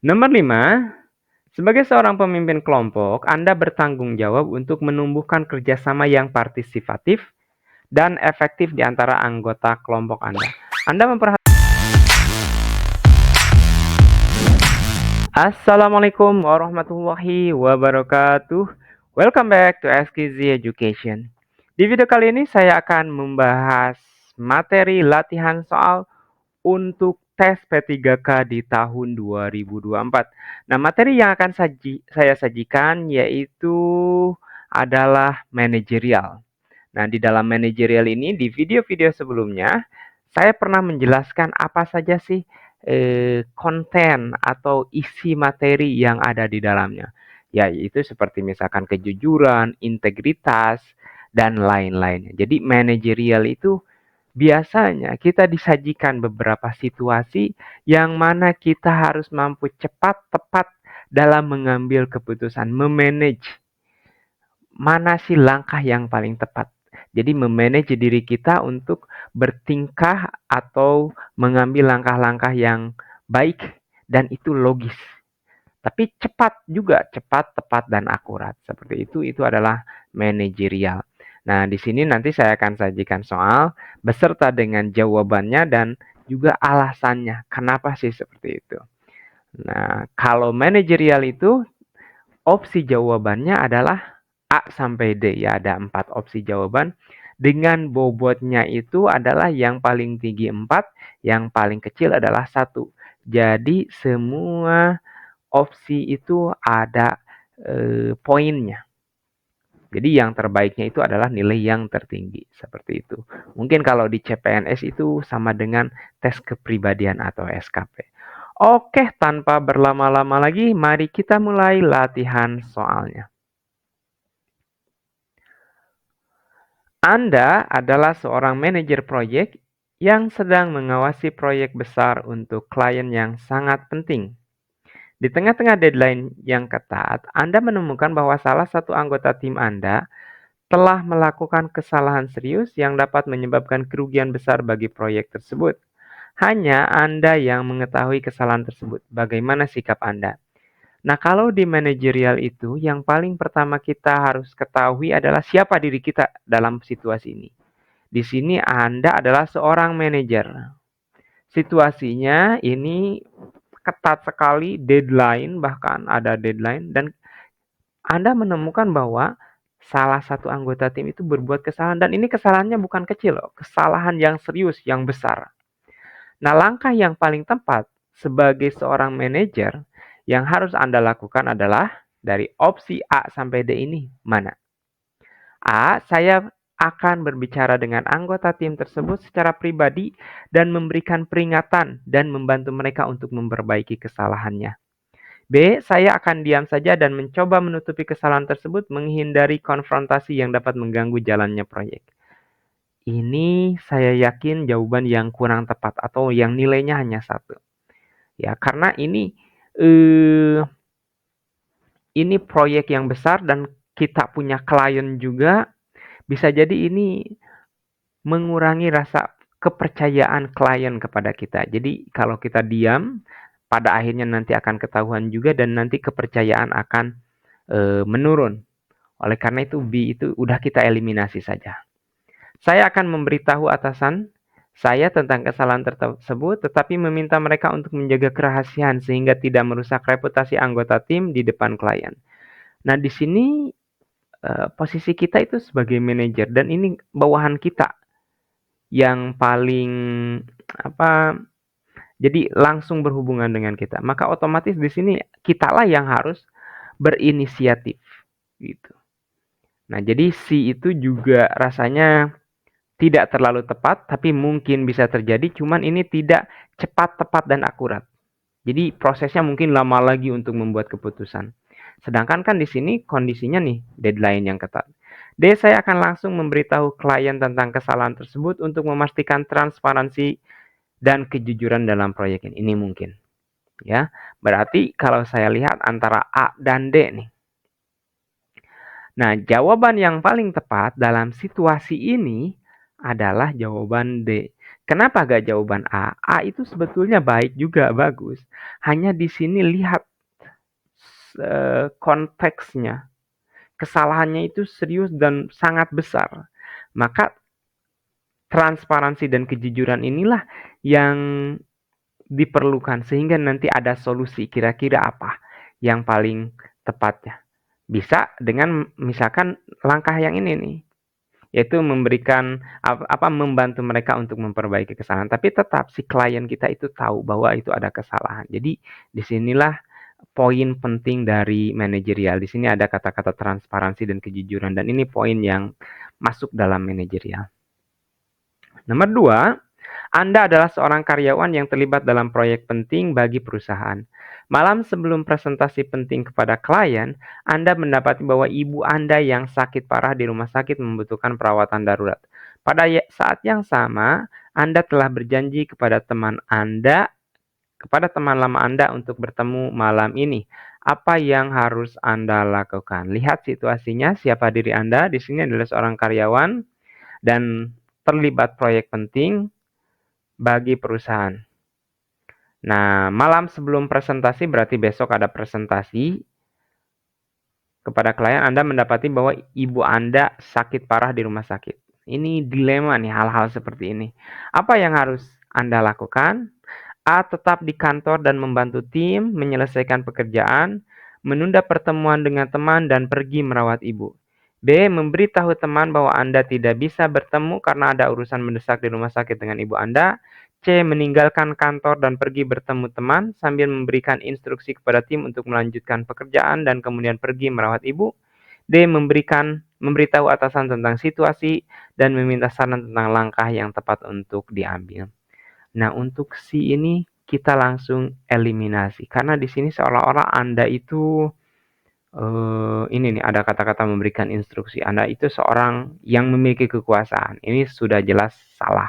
Nomor 5, sebagai seorang pemimpin kelompok, Anda bertanggung jawab untuk menumbuhkan kerjasama yang partisipatif dan efektif di antara anggota kelompok Anda. Anda memperhatikan. Assalamualaikum warahmatullahi wabarakatuh. Welcome back to SKZ Education. Di video kali ini saya akan membahas materi latihan soal untuk tes P3K di tahun 2024. Nah, materi yang akan saya sajikan yaitu adalah manajerial. Nah, di dalam manajerial ini, di video-video sebelumnya, saya pernah menjelaskan apa saja sih konten atau isi materi yang ada di dalamnya. Yaitu seperti misalkan kejujuran, integritas, dan lain-lainnya. Jadi manajerial itu biasanya kita disajikan beberapa situasi yang mana kita harus mampu cepat, tepat dalam mengambil keputusan, memanage mana sih langkah yang paling tepat. Jadi memanage diri kita untuk bertingkah atau mengambil langkah-langkah yang baik dan itu logis. Tapi cepat juga, cepat, tepat, dan akurat. Seperti itu adalah manajerial. Nah, di sini nanti saya akan sajikan soal beserta dengan jawabannya dan juga alasannya. Kenapa sih seperti itu? Nah, kalau manajerial itu opsi jawabannya adalah A sampai D. Ya, ada 4 opsi jawaban. Dengan bobotnya itu adalah yang paling tinggi 4, yang paling kecil adalah 1. Jadi semua opsi itu ada poinnya. Jadi yang terbaiknya itu adalah nilai yang tertinggi, seperti itu. Mungkin kalau di CPNS itu sama dengan tes kepribadian atau SKP. Oke, tanpa berlama-lama lagi, mari kita mulai latihan soalnya. Anda adalah seorang manajer proyek yang sedang mengawasi proyek besar untuk klien yang sangat penting. Di tengah-tengah deadline yang ketat, Anda menemukan bahwa salah satu anggota tim Anda telah melakukan kesalahan serius yang dapat menyebabkan kerugian besar bagi proyek tersebut. Hanya Anda yang mengetahui kesalahan tersebut. Bagaimana sikap Anda? Nah, kalau di manajerial itu, yang paling pertama kita harus ketahui adalah siapa diri kita dalam situasi ini. Di sini Anda adalah seorang manajer. Situasinya ini ketat sekali, deadline, bahkan ada deadline, dan Anda menemukan bahwa salah satu anggota tim itu berbuat kesalahan, dan ini kesalahannya bukan kecil loh, kesalahan yang serius, yang besar. Nah, langkah yang paling tepat sebagai seorang manajer yang harus Anda lakukan adalah dari opsi A sampai D ini mana? A, saya akan berbicara dengan anggota tim tersebut secara pribadi dan memberikan peringatan dan membantu mereka untuk memperbaiki kesalahannya. B, saya akan diam saja dan mencoba menutupi kesalahan tersebut, menghindari konfrontasi yang dapat mengganggu jalannya proyek. Ini saya yakin jawaban yang kurang tepat atau yang nilainya hanya 1. Ya, karena ini proyek yang besar dan kita punya klien juga, bisa jadi ini mengurangi rasa kepercayaan klien kepada kita. Jadi kalau kita diam, pada akhirnya nanti akan ketahuan juga dan nanti kepercayaan akan menurun. Oleh karena itu B itu udah kita eliminasi saja. Saya akan memberitahu atasan saya tentang kesalahan tersebut, tetapi meminta mereka untuk menjaga kerahasiaan sehingga tidak merusak reputasi anggota tim di depan klien. Nah, di sini posisi kita itu sebagai manajer dan ini bawahan kita yang paling apa? Jadi langsung berhubungan dengan kita. Maka otomatis di sini kitalah yang harus berinisiatif gitu. Nah, jadi si itu juga rasanya tidak terlalu tepat, tapi mungkin bisa terjadi, cuman ini tidak cepat, tepat, dan akurat. Jadi prosesnya mungkin lama lagi untuk membuat keputusan. Sedangkan kan di sini kondisinya nih, deadline yang ketat. D, saya akan langsung memberitahu klien tentang kesalahan tersebut untuk memastikan transparansi dan kejujuran dalam proyek ini. Ini mungkin. Ya, berarti kalau saya lihat antara A dan D nih. Nah, jawaban yang paling tepat dalam situasi ini adalah jawaban D. Kenapa gak jawaban A? A itu sebetulnya baik juga, bagus. Hanya di sini lihat konteksnya. Kesalahannya itu serius dan sangat besar. Maka transparansi dan kejujuran inilah yang diperlukan sehingga nanti ada solusi kira-kira apa yang paling tepatnya. Bisa dengan misalkan langkah yang ini nih, yaitu memberikan membantu mereka untuk memperbaiki kesalahan, tapi tetap si klien kita itu tahu bahwa itu ada kesalahan. Jadi disinilah poin penting dari manajerial. Di sini ada kata-kata transparansi dan kejujuran dan ini poin yang masuk dalam manajerial. Nomor 2, Anda adalah seorang karyawan yang terlibat dalam proyek penting bagi perusahaan. Malam sebelum presentasi penting kepada klien, Anda mendapati bahwa ibu Anda yang sakit parah di rumah sakit membutuhkan perawatan darurat. Pada saat yang sama, Anda telah berjanji kepada teman lama Anda untuk bertemu malam ini. Apa yang harus Anda lakukan? Lihat situasinya, siapa diri Anda. Di sini adalah seorang karyawan dan terlibat proyek penting bagi perusahaan. Nah, malam sebelum presentasi berarti besok ada presentasi kepada klien, Anda mendapati bahwa ibu Anda sakit parah di rumah sakit. Ini dilema nih hal-hal seperti ini. Apa yang harus Anda lakukan? A. Tetap di kantor dan membantu tim menyelesaikan pekerjaan, menunda pertemuan dengan teman dan pergi merawat ibu. B. Memberitahu teman bahwa Anda tidak bisa bertemu karena ada urusan mendesak di rumah sakit dengan ibu Anda. C. Meninggalkan kantor dan pergi bertemu teman sambil memberikan instruksi kepada tim untuk melanjutkan pekerjaan dan kemudian pergi merawat ibu. D. Memberitahu atasan tentang situasi dan meminta saran tentang langkah yang tepat untuk diambil. Nah, untuk si ini kita langsung eliminasi karena di sini seolah-olah Anda itu ini nih ada kata-kata memberikan instruksi. Anda itu seorang yang memiliki kekuasaan. Ini sudah jelas salah.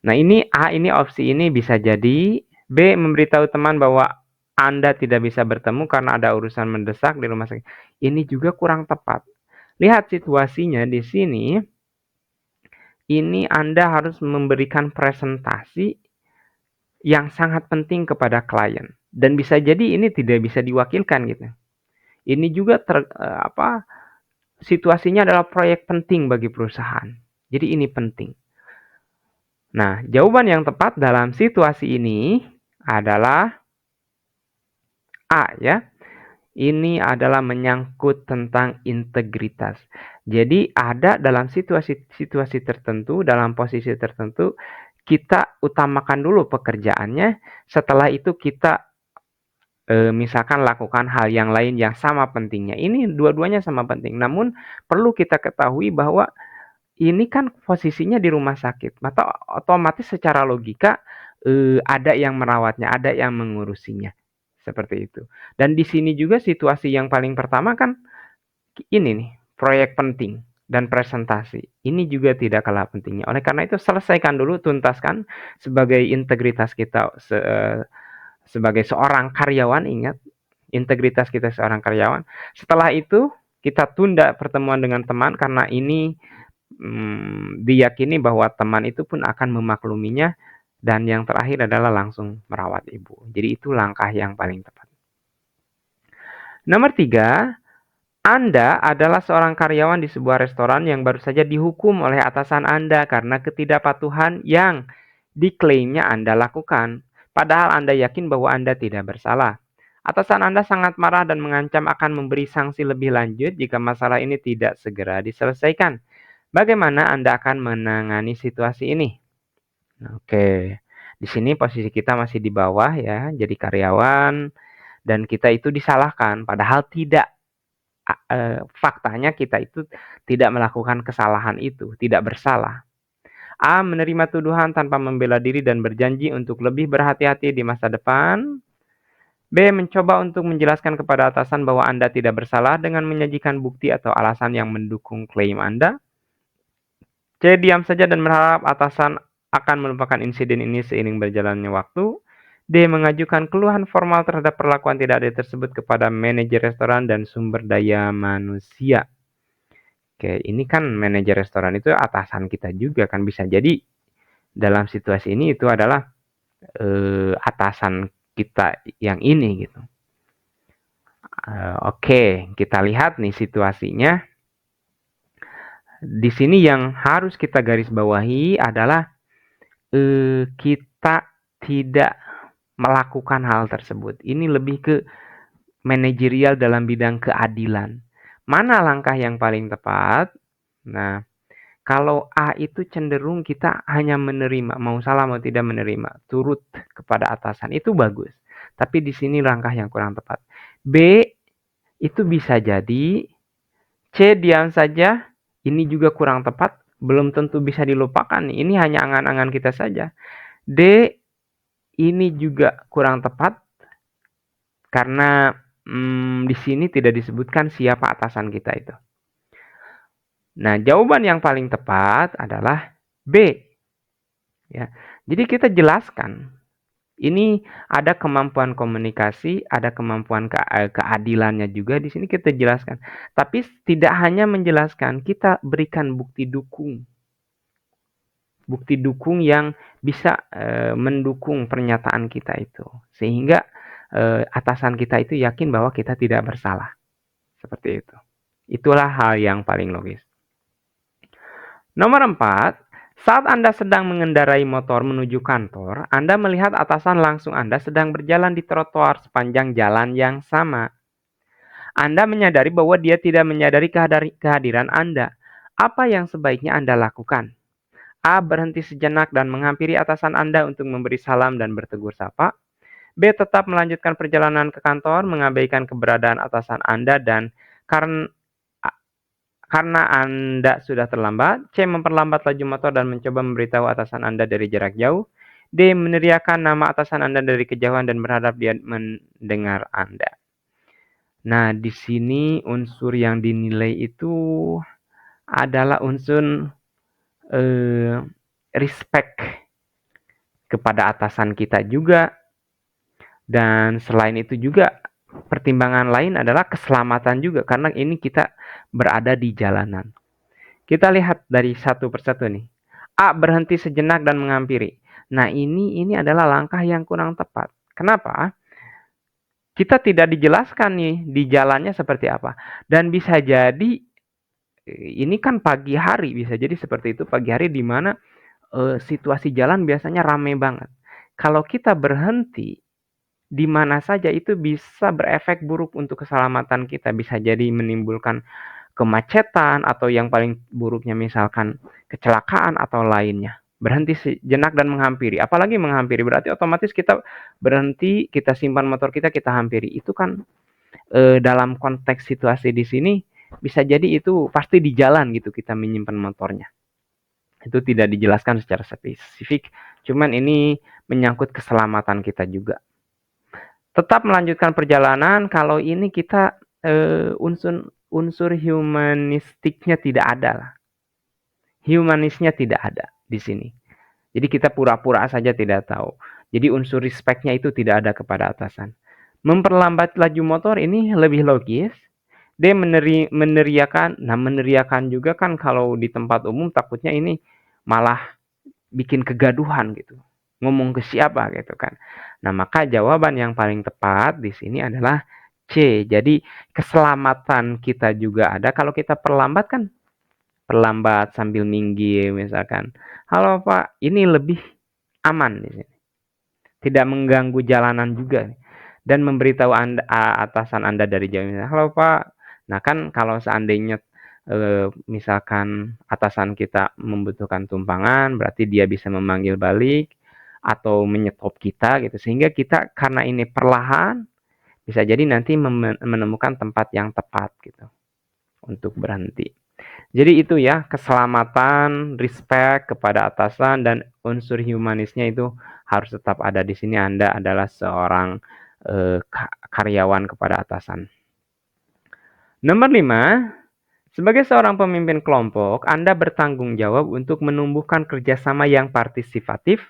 Nah, ini opsi ini bisa jadi. B. Memberitahu teman bahwa Anda tidak bisa bertemu karena ada urusan mendesak di rumah sakit. Ini juga kurang tepat. Lihat situasinya di sini. Ini Anda harus memberikan presentasi yang sangat penting kepada klien dan bisa jadi ini tidak bisa diwakilkan gitu. Ini juga situasinya adalah proyek penting bagi perusahaan. Jadi ini penting. Nah, jawaban yang tepat dalam situasi ini adalah A ya. Ini adalah menyangkut tentang integritas. Jadi ada dalam situasi tertentu, dalam posisi tertentu, kita utamakan dulu pekerjaannya, setelah itu kita misalkan lakukan hal yang lain yang sama pentingnya. Ini dua-duanya sama penting, namun perlu kita ketahui bahwa ini kan posisinya di rumah sakit, maka otomatis secara logika, ada yang merawatnya, ada yang mengurusinya, seperti itu. Dan di sini juga situasi yang paling pertama kan ini nih, proyek penting dan presentasi. Ini juga tidak kalah pentingnya. Oleh karena itu selesaikan dulu, tuntaskan sebagai integritas kita sebagai seorang karyawan, ingat integritas kita seorang karyawan. Setelah itu kita tunda pertemuan dengan teman karena ini diyakini bahwa teman itu pun akan memakluminya dan yang terakhir adalah langsung merawat ibu. Jadi itu langkah yang paling tepat. Nomor 3, Anda adalah seorang karyawan di sebuah restoran yang baru saja dihukum oleh atasan Anda karena ketidakpatuhan yang diklaimnya Anda lakukan. Padahal Anda yakin bahwa Anda tidak bersalah. Atasan Anda sangat marah dan mengancam akan memberi sanksi lebih lanjut jika masalah ini tidak segera diselesaikan. Bagaimana Anda akan menangani situasi ini? Oke, di sini posisi kita masih di bawah ya, jadi karyawan dan kita itu disalahkan, padahal tidak. Faktanya kita itu tidak melakukan kesalahan itu, tidak bersalah. A. Menerima tuduhan tanpa membela diri dan berjanji untuk lebih berhati-hati di masa depan. B. Mencoba untuk menjelaskan kepada atasan bahwa Anda tidak bersalah dengan menyajikan bukti atau alasan yang mendukung klaim Anda. C. Diam saja dan berharap atasan akan melupakan insiden ini seiring berjalannya waktu. D. Mengajukan keluhan formal terhadap perlakuan tidak adil tersebut kepada manajer restoran dan sumber daya manusia. Oke, ini kan manajer restoran itu atasan kita juga kan, bisa jadi dalam situasi ini itu adalah atasan kita yang ini gitu. Oke, kita lihat nih situasinya. Di sini yang harus kita garis bawahi adalah kita tidak melakukan hal tersebut. Ini lebih ke manajerial dalam bidang keadilan. Mana langkah yang paling tepat? Nah, kalau A itu cenderung kita hanya menerima, mau salah mau tidak menerima, turut kepada atasan, itu bagus. Tapi di sini langkah yang kurang tepat. B itu bisa jadi, C diam saja, ini juga kurang tepat, belum tentu bisa dilupakan. Ini hanya angan-angan kita saja. D ini juga kurang tepat karena di sini tidak disebutkan siapa atasan kita itu. Nah, jawaban yang paling tepat adalah B. Ya. Jadi kita jelaskan. Ini ada kemampuan komunikasi, ada kemampuan keadilannya juga di sini kita jelaskan. Tapi tidak hanya menjelaskan, kita berikan bukti dukung. Bukti dukung yang bisa mendukung pernyataan kita itu. Sehingga atasan kita itu yakin bahwa kita tidak bersalah. Seperti itu. Itulah hal yang paling logis. Nomor 4, saat Anda sedang mengendarai motor menuju kantor, Anda melihat atasan langsung Anda sedang berjalan di trotoar sepanjang jalan yang sama. Anda menyadari bahwa dia tidak menyadari kehadiran Anda. Apa yang sebaiknya Anda lakukan? A. Berhenti sejenak dan menghampiri atasan Anda untuk memberi salam dan bertegur sapa. B. Tetap melanjutkan perjalanan ke kantor, mengabaikan keberadaan atasan Anda dan karena Anda sudah terlambat. C. Memperlambat laju motor dan mencoba memberitahu atasan Anda dari jarak jauh. D. Meneriakkan nama atasan Anda dari kejauhan dan berharap dia mendengar Anda. Nah, di sini unsur yang dinilai itu adalah unsur respect kepada atasan kita juga. Dan selain itu juga pertimbangan lain adalah keselamatan juga karena ini kita berada di jalanan. Kita lihat dari satu persatu nih. A. Berhenti sejenak dan menghampiri. Nah, ini adalah langkah yang kurang tepat. Kenapa? Kita tidak dijelaskan nih di jalannya seperti apa. Dan bisa jadi ini kan pagi hari, bisa jadi seperti itu pagi hari di mana situasi jalan biasanya ramai banget. Kalau kita berhenti di mana saja itu bisa berefek buruk untuk keselamatan kita. Bisa jadi menimbulkan kemacetan atau yang paling buruknya misalkan kecelakaan atau lainnya. Berhenti sejenak dan menghampiri. Apalagi menghampiri berarti otomatis kita berhenti, kita simpan motor kita, kita hampiri. Itu kan dalam konteks situasi di sini bisa jadi itu pasti di jalan gitu kita menyimpan motornya. Itu tidak dijelaskan secara spesifik, cuman ini menyangkut keselamatan kita juga. Tetap melanjutkan perjalanan, kalau ini kita unsur humanistiknya tidak ada lah. Humanisnya tidak ada di sini. Jadi kita pura-pura saja tidak tahu. Jadi unsur respect-nya itu tidak ada kepada atasan. Memperlambat laju motor ini lebih logis. Dia meneriakan. Nah, meneriakan juga kan kalau di tempat umum takutnya ini malah bikin kegaduhan gitu. Ngomong ke siapa gitu kan. Nah, maka jawaban yang paling tepat di sini adalah C. Jadi keselamatan kita juga ada. Kalau kita perlambat kan perlambat sambil minggir misalkan. Halo Pak, ini lebih aman di sini. Tidak mengganggu jalanan juga. Dan memberitahu atasan Anda dari jauh. Halo Pak. Nah kan kalau seandainya misalkan atasan kita membutuhkan tumpangan, berarti dia bisa memanggil balik atau menyetop kita gitu. Sehingga kita karena ini perlahan bisa jadi nanti menemukan tempat yang tepat gitu untuk berhenti. Jadi itu ya, keselamatan, respect kepada atasan dan unsur humanisnya itu harus tetap ada di sini. Anda adalah seorang karyawan kepada atasan. Nomor 5, sebagai seorang pemimpin kelompok, Anda bertanggung jawab untuk menumbuhkan kerjasama yang partisipatif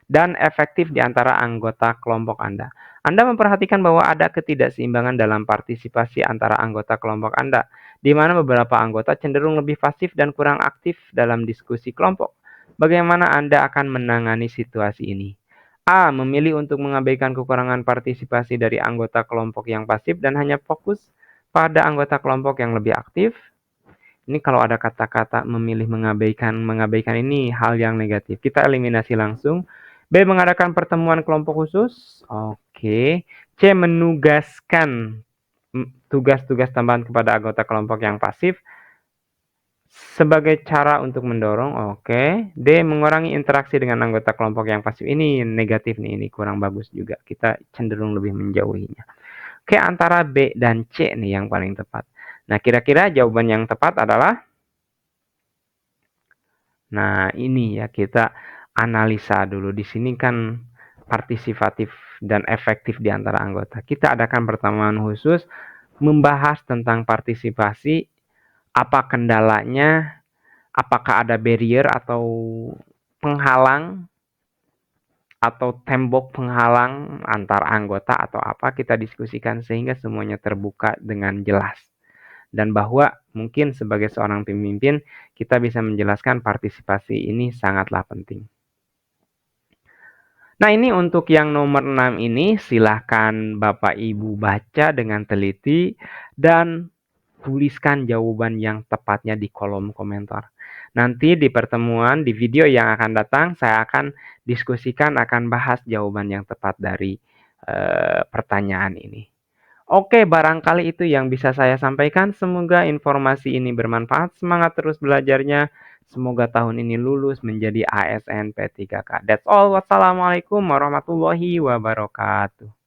dan efektif di antara anggota kelompok Anda. Anda memperhatikan bahwa ada ketidakseimbangan dalam partisipasi antara anggota kelompok Anda, di mana beberapa anggota cenderung lebih pasif dan kurang aktif dalam diskusi kelompok. Bagaimana Anda akan menangani situasi ini? A. Memilih untuk mengabaikan kekurangan partisipasi dari anggota kelompok yang pasif dan hanya fokus pada anggota kelompok yang lebih aktif. Ini kalau ada kata-kata memilih mengabaikan, mengabaikan ini hal yang negatif. Kita eliminasi langsung. B. Mengadakan pertemuan kelompok khusus. Oke. C. Menugaskan tugas-tugas tambahan kepada anggota kelompok yang pasif sebagai cara untuk mendorong. Oke. D. Mengurangi interaksi dengan anggota kelompok yang pasif. Ini negatif nih, ini kurang bagus juga. Kita cenderung lebih menjauhinya. Oke, antara B dan C nih yang paling tepat. Nah, kira-kira jawaban yang tepat adalah, nah ini ya kita analisa dulu. Di sini kan partisipatif dan efektif di antara anggota. Kita adakan pertemuan khusus membahas tentang partisipasi, apa kendalanya, apakah ada barrier atau penghalang atau tembok penghalang antar anggota atau apa, kita diskusikan sehingga semuanya terbuka dengan jelas. Dan bahwa mungkin sebagai seorang pemimpin, kita bisa menjelaskan partisipasi ini sangatlah penting. Nah, ini untuk yang nomor 6 ini silahkan Bapak Ibu baca dengan teliti dan tuliskan jawaban yang tepatnya di kolom komentar. Nanti di pertemuan, di video yang akan datang, saya akan diskusikan, akan bahas jawaban yang tepat dari pertanyaan ini. Oke, barangkali itu yang bisa saya sampaikan. Semoga informasi ini bermanfaat. Semangat terus belajarnya. Semoga tahun ini lulus menjadi ASN P3K. That's all. Wassalamualaikum warahmatullahi wabarakatuh.